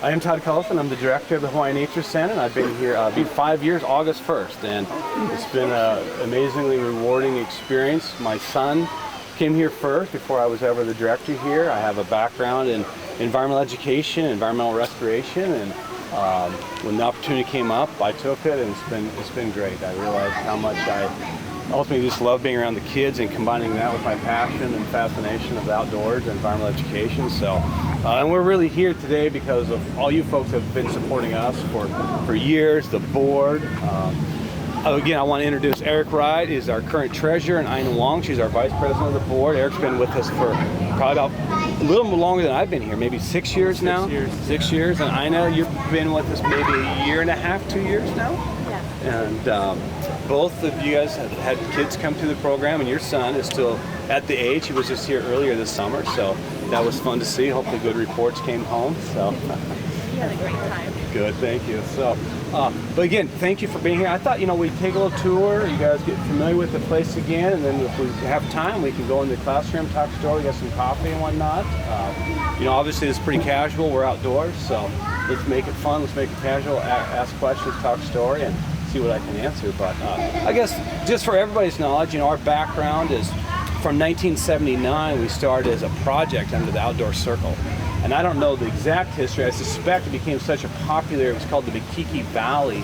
I am Todd Cullifan. I'm the director of the Hawaii Nature Center, and I've been here 5 years, August 1st, and it's been an amazingly rewarding experience. My son came here first before I was ever the director here. I have a background in environmental education, environmental restoration, and when the opportunity came up, I took it, and it's been great. I realized how much I ultimately just love being around the kids and combining that with my passion and fascination of the outdoors and environmental education. So, and we're really here today because of all you folks have been supporting us for years, the board. Again, I want to introduce Eric Wright, is our current treasurer, and Ina Wong, she's our vice president of the board. Eric's been with us for probably about a little longer than I've been here, maybe 6 years now. 6 years. 6 years. And Ina, you've been with us maybe a year and a half, 2 years now? Yeah. And both of you guys have had kids come through the program, and your son is still at the age. He was just here earlier this summer, so that was fun to see. Hopefully good reports came home. So. We had a great time. Good, thank you. So, but again, thank you for being here. I thought, we'd take a little tour, you guys get familiar with the place again, and then if we have time, we can go in the classroom, talk story, get some coffee and whatnot. Obviously it's pretty casual, we're outdoors, so let's make it fun, let's make it casual, ask questions, talk story, and see what I can answer. But I guess just for everybody's knowledge, our background is from 1979, we started as a project under the Outdoor Circle. And I don't know the exact history. I suspect it became such a popular, it was called the Bikiki Valley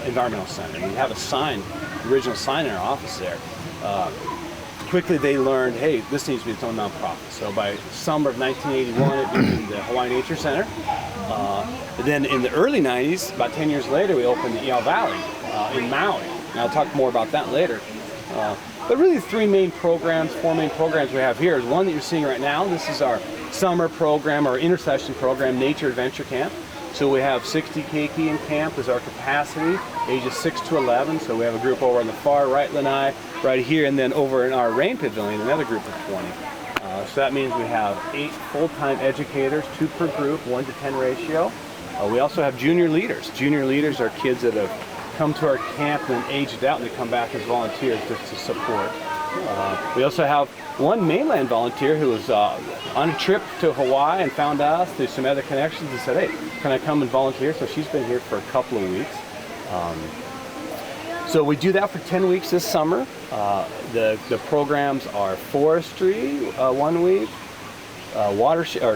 Environmental Center. We have a sign, the original sign in our office there. Quickly they learned, hey, this needs to be its own nonprofit. So by summer of 1981, it became the Hawaii Nature Center. Then in the early 90s, about 10 years later, we opened the Iao Valley in Maui. And I'll talk more about that later. But really four main programs we have here is one that you're seeing right now. This is our summer program, our intersession program, Nature Adventure Camp. So we have 60 keiki in camp is our capacity, ages 6 to 11. So we have a group over on the far right lanai, right here, and then over in our rain pavilion, another group of 20. So that means we have 8 full-time educators, 2 per group, 1-to-10 ratio. We also have junior leaders. Junior leaders are kids that have come to our camp and then aged out, and they come back as volunteers just to support. We also have one mainland volunteer who was on a trip to Hawaii and found us through some other connections and said, hey, can I come and volunteer? So she's been here for a couple of weeks. So we do that for 10 weeks this summer. The programs are forestry 1 week,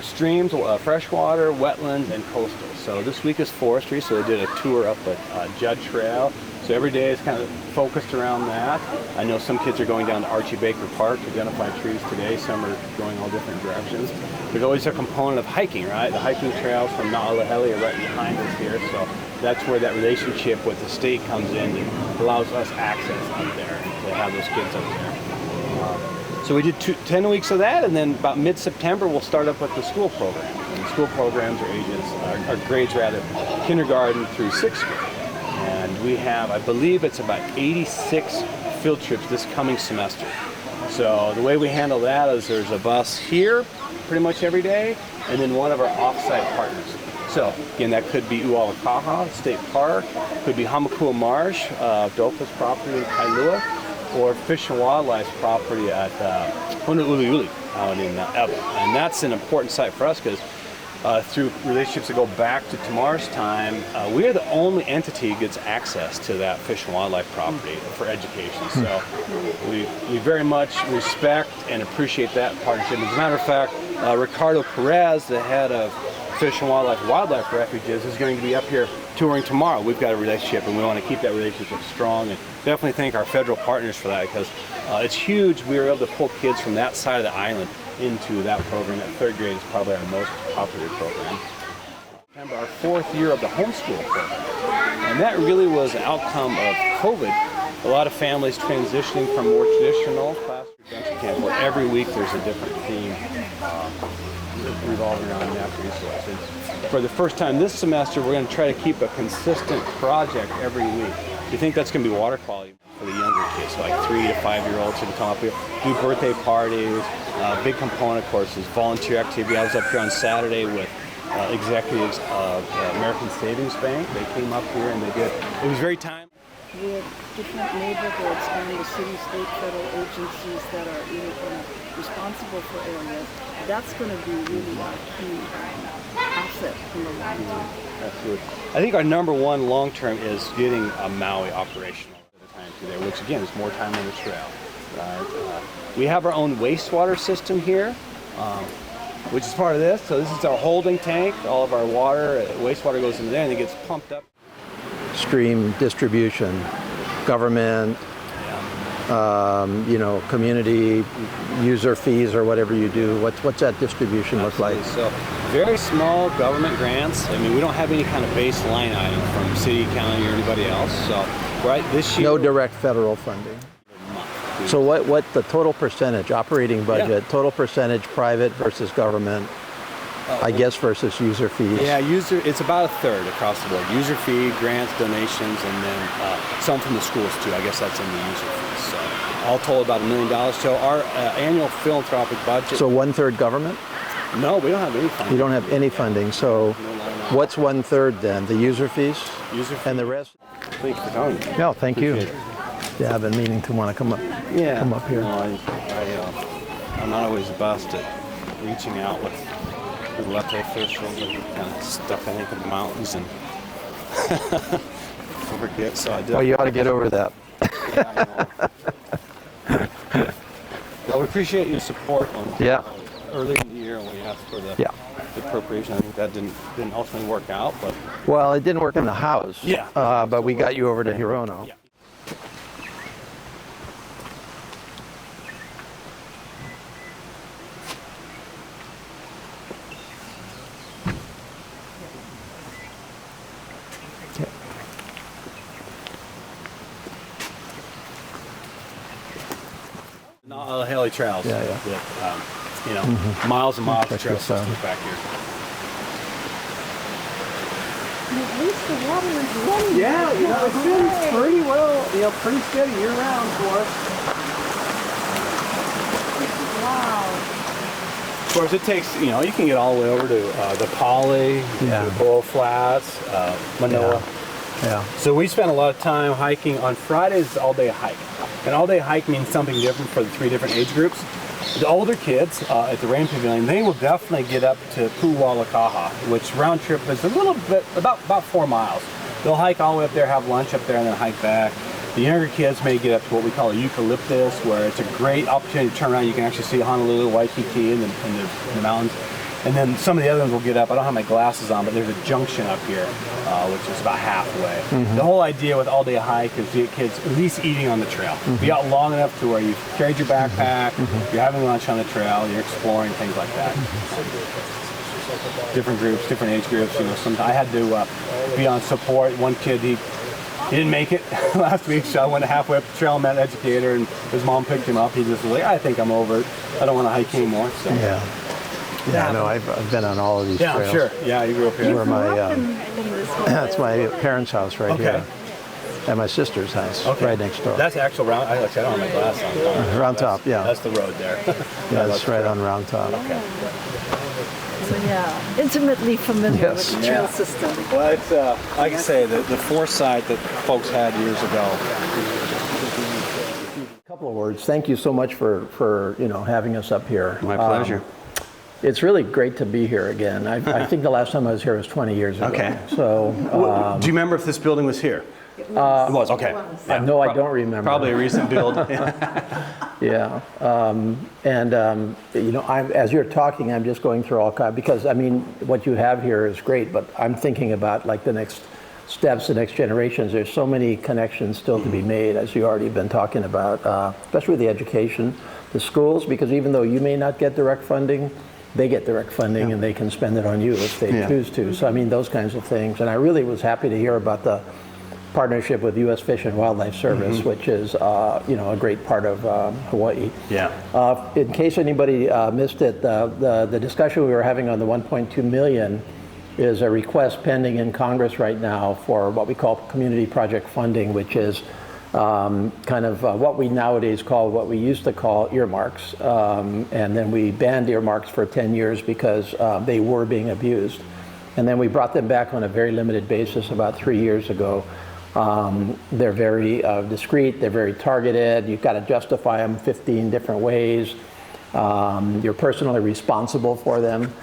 streams, freshwater, wetlands, and coastal. So this week is forestry, so they did a tour up at Judd Trail. So every day is kind of focused around that. I know some kids are going down to Archie Baker Park to identify trees today. Some are going all different directions. There's always a component of hiking, right? The hiking trails from Ō'lelo are right behind us here. So that's where that relationship with the state comes in and allows us access up there to have those kids up there. So we did 10 weeks of that, and then about mid-September we'll start up with the school program. And the school programs are grades kindergarten through 6th grade. And we have, I believe it's about 86 field trips this coming semester. So the way we handle that is there's a bus here pretty much every day, and then one of our off-site partners. So again, that could be Ualakaha State Park, could be Hamakua Marsh, Dopa's property in Kailua, or Fish and Wildlife property at Honolulu out in Eba. And that's an important site for us because through relationships that go back to Tamar's time, we are the only entity that gets access to that Fish and Wildlife property for education. So we very much respect and appreciate that partnership. As a matter of fact, Ricardo Perez, the head of Fish and Wildlife Refuges, is going to be up here touring tomorrow. We've got a relationship and we want to keep that relationship strong, and definitely thank our federal partners for that because it's huge. We were able to pull kids from that side of the island into that program. That 3rd grade is probably our most popular program. Remember our 4th year of the homeschool program, and that really was an outcome of COVID. A lot of families transitioning from more traditional classroom adventure camp where every week there's a different theme revolving around natural resources. For the first time this semester, we're going to try to keep a consistent project every week. We think that's going to be water quality for the younger kids, so like 3 to 5-year-olds who can come up here, do birthday parties. Big component, of course, is volunteer activity. I was up here on Saturday with executives of American Savings Bank. They came up here and it was very timely. With different neighborhoods and the city, state, federal agencies that are really kind of responsible for areas, that's going to be really a key asset in the long term. Absolutely. I think our number one long term is getting a Maui operational at a time through there, which again is more time on the trail. We have our own wastewater system here, which is part of this. So this is our holding tank. All of our wastewater goes into there and it gets pumped up. Stream distribution, government, you know, community user fees or whatever you do? What's that distribution look like? So very small government grants. I mean, we don't have any kind of baseline item from city, county, or anybody else. So right this year, no direct federal funding. So what the total percentage, operating budget, total percentage private versus government, I guess versus user fees? Yeah, it's about a third across the board. User fee, grants, donations, and then some from the schools too. I guess that's in the user fees. So all told about $1 million. So our annual philanthropic budget. So 1/3 government? No, we don't have any funding. You don't have any funding. So what's 1/3 then? The user fees? User fees. And the rest? Thank you for coming. No, thank you. Yeah, I've been meaning to want to come up. Yeah. Come up here. No, I'm not always the best at reaching out with elected officials and kind of stuff I think in the mountains and forget. So I did. Well, you ought to get over that. Yeah, I know. Well, we appreciate your support on early in the year when we asked for the appropriation. I think that didn't ultimately work out, but well, it didn't work in the House. Yeah. But we got you over to Hirono. Yeah. Haley trails. Yeah. With, you know, miles and miles of trail systems back here. At least the water is running. Yeah, you know, it's been pretty well, you know, pretty steady year round for us. Wow. Of course, it takes, you know, you can get all the way over to the Poly, the Coral Flats, Manoa. Yeah. So we spent a lot of time hiking. On Fridays, all-day hike. An all-day hike means something different for the 3 different age groups. The older kids at the Rain Pavilion, they will definitely get up to Pu'ualakaha, which round trip is a little bit, about 4 miles. They'll hike all the way up there, have lunch up there, and then hike back. The younger kids may get up to what we call a eucalyptus, where it's a great opportunity to turn around. You can actually see Honolulu, Waikiki, in the mountains. And then some of the other ones will get up. I don't have my glasses on, but there's a junction up here, which is about halfway. The whole idea with all-day hike is to get kids at least eating on the trail. Be out long enough to where you've carried your backpack, you're having lunch on the trail, you're exploring, things like that. Different groups, different age groups. You know, sometimes I had to be on support. One kid, he didn't make it last week, so I went halfway up the trail, met an educator, and his mom picked him up. He just was like, I think I'm over it. I don't want to hike anymore. So. Yeah, I know. I've been on all of these trails. Yeah, I'm sure. Yeah, you grew up here. Where that's my parents' house right here. And my sister's house right next door. That's actual Round. I don't have my glass on. Round Top, yeah. That's the road there. Yeah, that's right on Round Top. Okay. So yeah, intimately familiar with the trail system. Well, it's like I say, the foresight that folks had years ago. A couple of words. Thank you so much for you know, having us up here. My pleasure. It's really great to be here again. I think the last time I was here was 20 years ago. Okay. So, do you remember if this building was here? It was. Okay. Yeah, no, I don't remember. Probably a recent build. Yeah. You know, as you're talking, I'm just going through all kinds, because I mean, what you have here is great, but I'm thinking about like the next steps, the next generations. There's so many connections still to be made, as you already been talking about, especially the education, the schools, because even though you may not get direct funding, they get direct funding and they can spend it on you if they choose to. So I mean, those kinds of things. And I really was happy to hear about the partnership with U.S. Fish and Wildlife Service, which is you know, a great part of Hawaii. Yeah. In case anybody missed it, the discussion we were having on the 1.2 million is a request pending in Congress right now for what we call community project funding, which is kind of what we nowadays call, what we used to call earmarks. And then we banned earmarks for 10 years because they were being abused. And then we brought them back on a very limited basis about 3 years ago. They're very discreet, they're very targeted. You've got to justify them 15 different ways. You're personally responsible for them.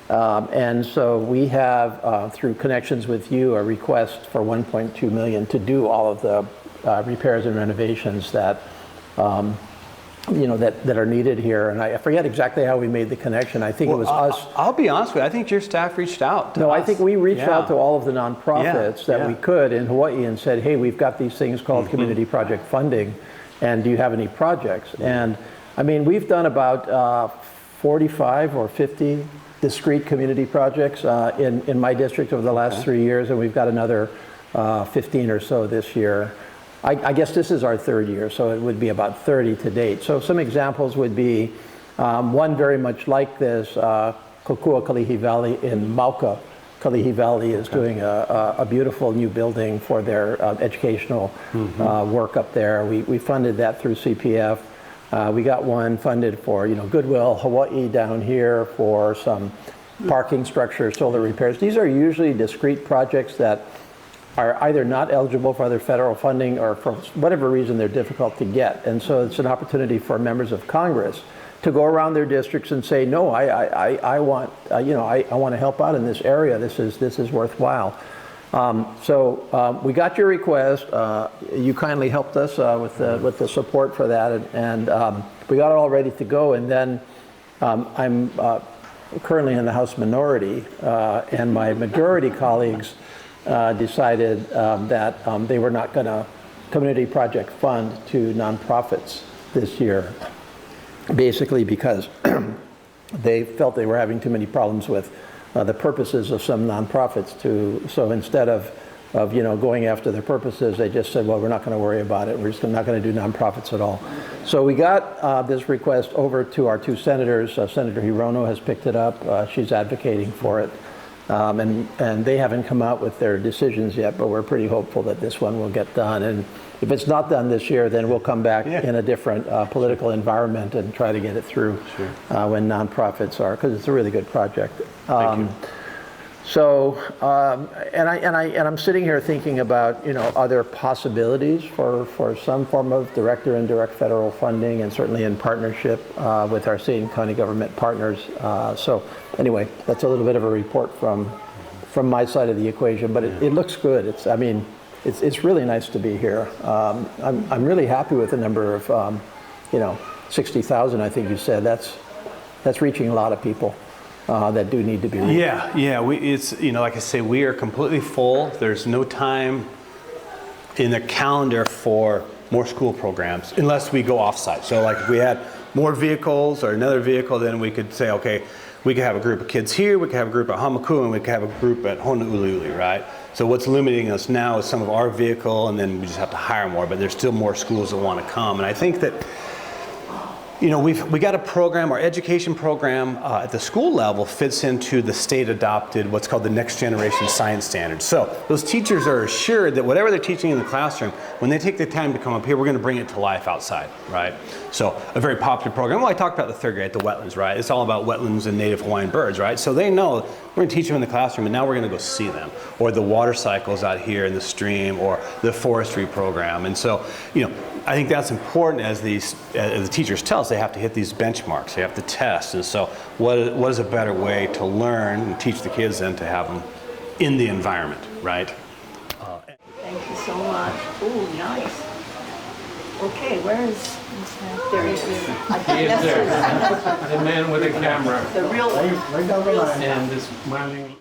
And so we have, through connections with you, a request for 1.2 million to do all of the repairs and renovations that you know, that are needed here. And I forget exactly how we made the connection. I think it was us. I'll be honest with you. I think your staff reached out to us. I think we reached out to all of the nonprofits that we could in Hawaii and said, hey, we've got these things called community project funding. and do you have any projects? And I mean, we've done about 45 or 50 discrete community projects in my district over the last 3 years, and we've got another 15 or so this year. I guess this is our third year, so it would be about 30 to date. So some examples would be one very much like this, Kokua Kalihi Valley in Mauka. Kalihi Valley is doing a beautiful new building for their educational work up there. We funded that through CPF. We got one funded for, Goodwill Hawaii down here for some parking structure, solar repairs. These are usually discrete projects that are either not eligible for other federal funding or for whatever reason they're difficult to get. And so it's an opportunity for members of Congress to go around their districts and say, no, I want, I want to help out in this area. This is worthwhile. So we got your request. You kindly helped us with the support for that, and we got it all ready to go. And then I'm currently in the House minority, and my majority colleagues decided that they were not going to community project fund to nonprofits this year, basically because they felt they were having too many problems with the purposes of some nonprofits. So instead of going after their purposes, they just said, well, we're not going to worry about it. We're just not going to do nonprofits at all. So we got this request over to our two senators. Senator Hirono has picked it up. She's advocating for it. And they haven't come out with their decisions yet, but we're pretty hopeful that this one will get done. And if it's not done this year, then we'll come back in a different political environment and try to get it through when nonprofits are, because it's a really good project. So, and I'm sitting here thinking about other possibilities for some form of direct or indirect federal funding, and certainly in partnership with our state and county government partners. So anyway, that's a little bit of a report from my side of the equation, but it looks good. It's really nice to be here. I'm really happy with the number of 60,000. I think you said that's reaching a lot of people. That do need to be reached. It's like I say, we are completely full. There's no time in the calendar for more school programs unless we go offsite. So like if we had more vehicles or another vehicle, then we could say, okay, we could have a group of kids here, we could have a group at Hamaku, and we could have a group at Honolulu, right? So what's limiting us now is some of our vehicle, and then we just have to hire more, but there's still more schools that want to come. And I think that we got a program, our education program at the school level fits into the state adopted what's called the Next Generation Science Standards. So those teachers are assured that whatever they're teaching in the classroom, when they take the time to come up here, we're going to bring it to life outside, right? So a very popular program. Well, I talked about the third grade, the wetlands, right? It's all about wetlands and native Hawaiian birds, right? So they know we're going to teach them in the classroom, and now we're going to go see them. Or the water cycles out here in the stream, or the forestry program. And so, I think that's important as the teachers tell us. They have to hit these benchmarks. They have to test. And so what is a better way to learn and teach the kids than to have them in the environment, right? Thank you so much. Ooh, nice. Okay, where is there he is. I think that's the man with the camera. The real and this smiling.